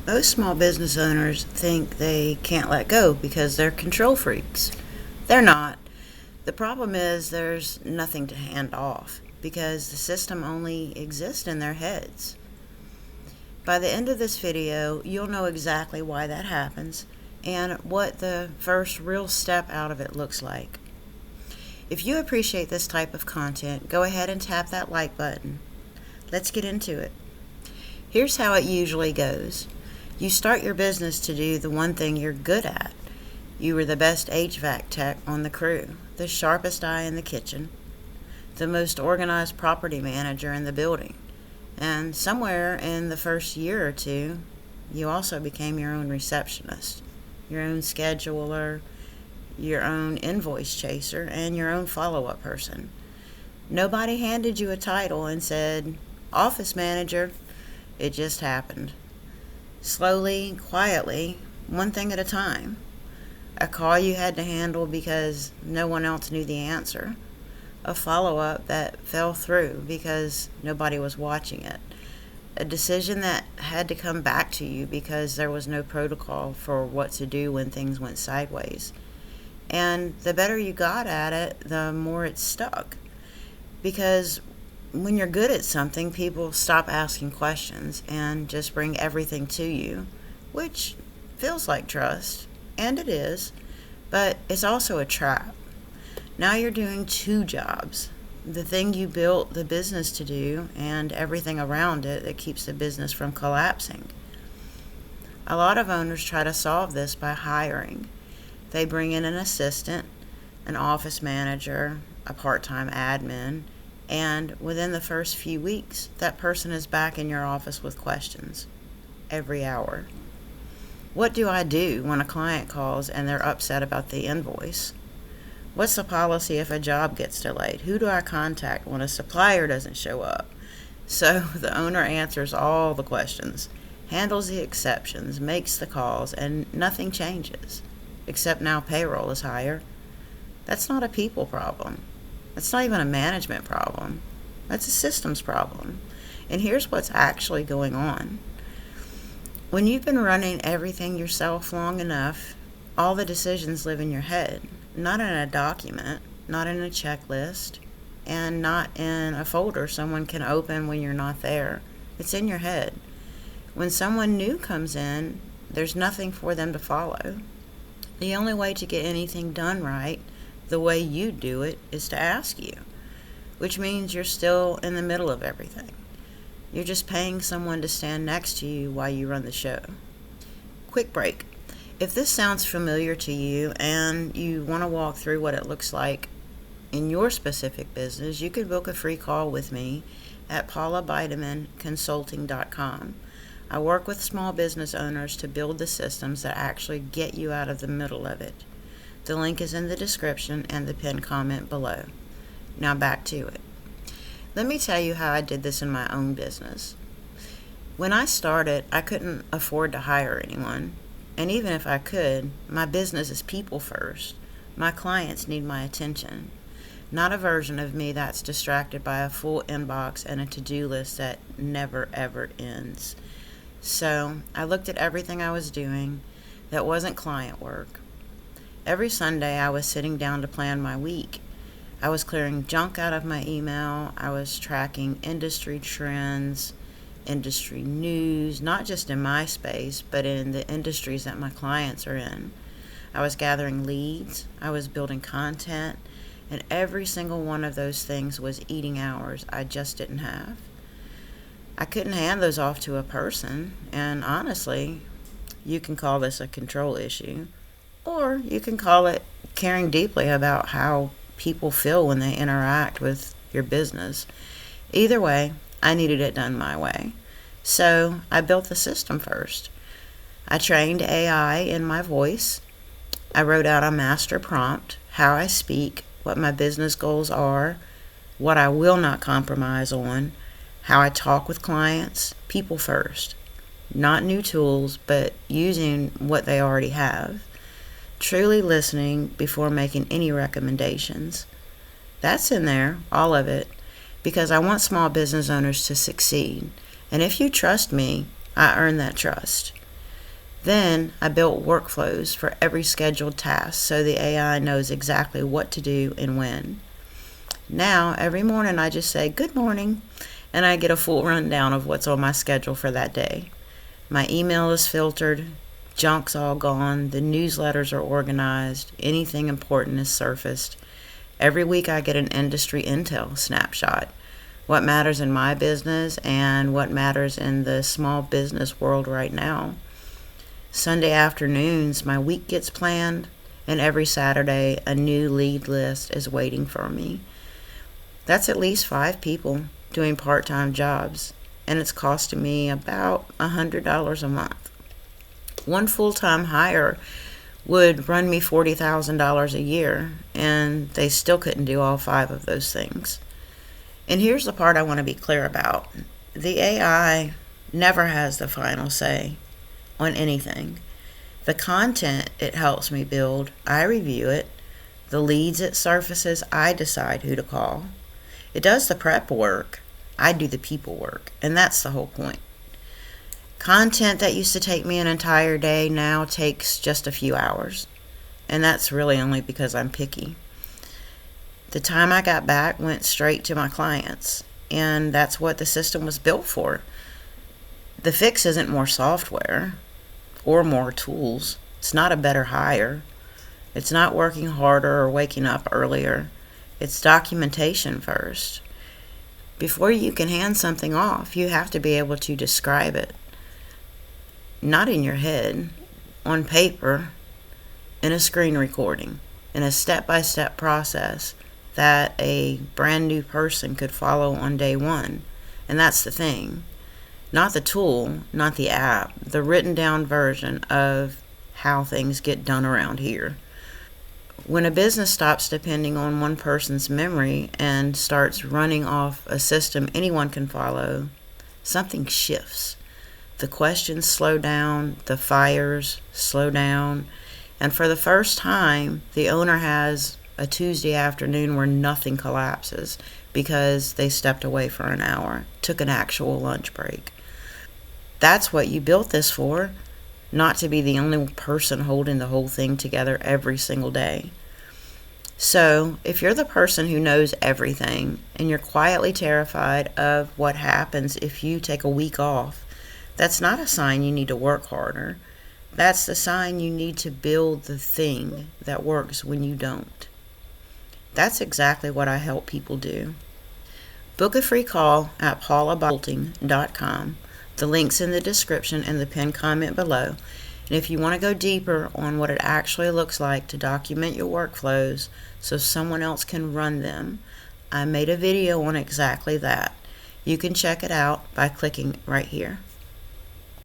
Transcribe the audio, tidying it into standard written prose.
Most small business owners think they can't let go because they're control freaks. They're not. The problem is there's nothing to hand off because the system only exists in their heads. By the end of this video, you'll know exactly why that happens and what the first real step out of it looks like. If you appreciate this type of content, go ahead and tap that like button. Let's get into it. Here's how it usually goes. You start your business to do the one thing you're good at. You were the best HVAC tech on the crew, the sharpest eye in the kitchen, the most organized property manager in the building. And somewhere in the first year or two, you also became your own receptionist, your own scheduler, your own invoice chaser, and your own follow-up person. Nobody handed you a title and said, office manager. It just happened. Slowly, quietly, one thing at a time. A call you had to handle because no one else knew the answer. A follow-up that fell through because nobody was watching it. A decision that had to come back to you because there was no protocol for what to do when things went sideways. And the better you got at it, the more it stuck. Because when you're good at something, people stop asking questions and just bring everything to you, which feels like trust, and it is, but it's also a trap. Now you're doing two jobs, the thing you built the business to do and everything around it that keeps the business from collapsing. A lot of owners try to solve this by hiring. They bring in an assistant, an office manager, a part-time admin, and within the first few weeks, that person is back in your office with questions every hour. What do I do when a client calls and they're upset about the invoice? What's the policy if a job gets delayed? Who do I contact when a supplier doesn't show up? So the owner answers all the questions, handles the exceptions, makes the calls, and nothing changes, except now payroll is higher. That's not a people problem. That's not even a management problem. That's a systems problem. And here's what's actually going on. When you've been running everything yourself long enough, all the decisions live in your head, not in a document, not in a checklist, and not in a folder someone can open when you're not there. It's in your head. When someone new comes in, there's nothing for them to follow. The only way to get anything done right, the way you do it, is to ask you, which means you're still in the middle of everything. You're just paying someone to stand next to you while you run the show. Quick break. If this sounds familiar to you and you want to walk through what it looks like in your specific business, you can book a free call with me at paulabidemanconsulting.com. I work with small business owners to build the systems that actually get you out of the middle of it. The link is in the description and the pinned comment below. Now back to it. Let me tell you how I did this in my own business. When I started, I couldn't afford to hire anyone. And even if I could, my business is people first. My clients need my attention, not a version of me that's distracted by a full inbox and a to-do list that never ever ends. So I looked at everything I was doing that wasn't client work. Every Sunday I was sitting down to plan my week. I was clearing junk out of my email. I was tracking industry trends, industry news, not just in my space, but in the industries that my clients are in. I was gathering leads. I was building content. And every single one of those things was eating hours I just didn't have. I couldn't hand those off to a person. And honestly, you can call this a control issue. Or you can call it caring deeply about how people feel when they interact with your business. Either way, I needed it done my way. So I built the system first. I trained AI in my voice. I wrote out a master prompt, how I speak, what my business goals are, what I will not compromise on, how I talk with clients, people first. Not new tools, but using what they already have. Truly listening before making any recommendations. That's in there, all of it, because I want small business owners to succeed. And if you trust me, I earn that trust. Then I built workflows for every scheduled task so the AI knows exactly what to do and when. Now, every morning I just say, "Good morning," and I get a full rundown of what's on my schedule for that day. My email is filtered, junk's all gone, the newsletters are organized, anything important is surfaced. Every week I get an industry intel snapshot. What matters in my business and what matters in the small business world right now. Sunday afternoons, my week gets planned, and every Saturday, a new lead list is waiting for me. That's at least 5 people doing part-time jobs, and it's costing me about $100 a month. One full-time hire would run me $40,000 a year, and they still couldn't do all 5 of those things. And here's the part I want to be clear about. The AI never has the final say on anything. The content it helps me build, I review it. The leads it surfaces, I decide who to call. It does the prep work, I do the people work, and that's the whole point. Content that used to take me an entire day now takes just a few hours, and that's really only because I'm picky. The time I got back went straight to my clients, and that's what the system was built for. The fix isn't more software or more tools. It's not a better hire. It's not working harder or waking up earlier. It's documentation first. Before you can hand something off, you have to be able to describe it. Not in your head, on paper, in a screen recording, in a step-by-step process that a brand new person could follow on day one. And that's the thing. Not the tool, not the app, the written down version of how things get done around here. When a business stops depending on one person's memory and starts running off a system anyone can follow, something shifts. The questions slow down, the fires slow down, and for the first time, the owner has a Tuesday afternoon where nothing collapses because they stepped away for an hour, took an actual lunch break. That's what you built this for, not to be the only person holding the whole thing together every single day. So, if you're the person who knows everything and you're quietly terrified of what happens if you take a week off, that's not a sign you need to work harder. That's the sign you need to build the thing that works when you don't. That's exactly what I help people do. Book a free call at paulabolting.com. The link's in the description and the pinned comment below. And if you want to go deeper on what it actually looks like to document your workflows so someone else can run them, I made a video on exactly that. You can check it out by clicking right here.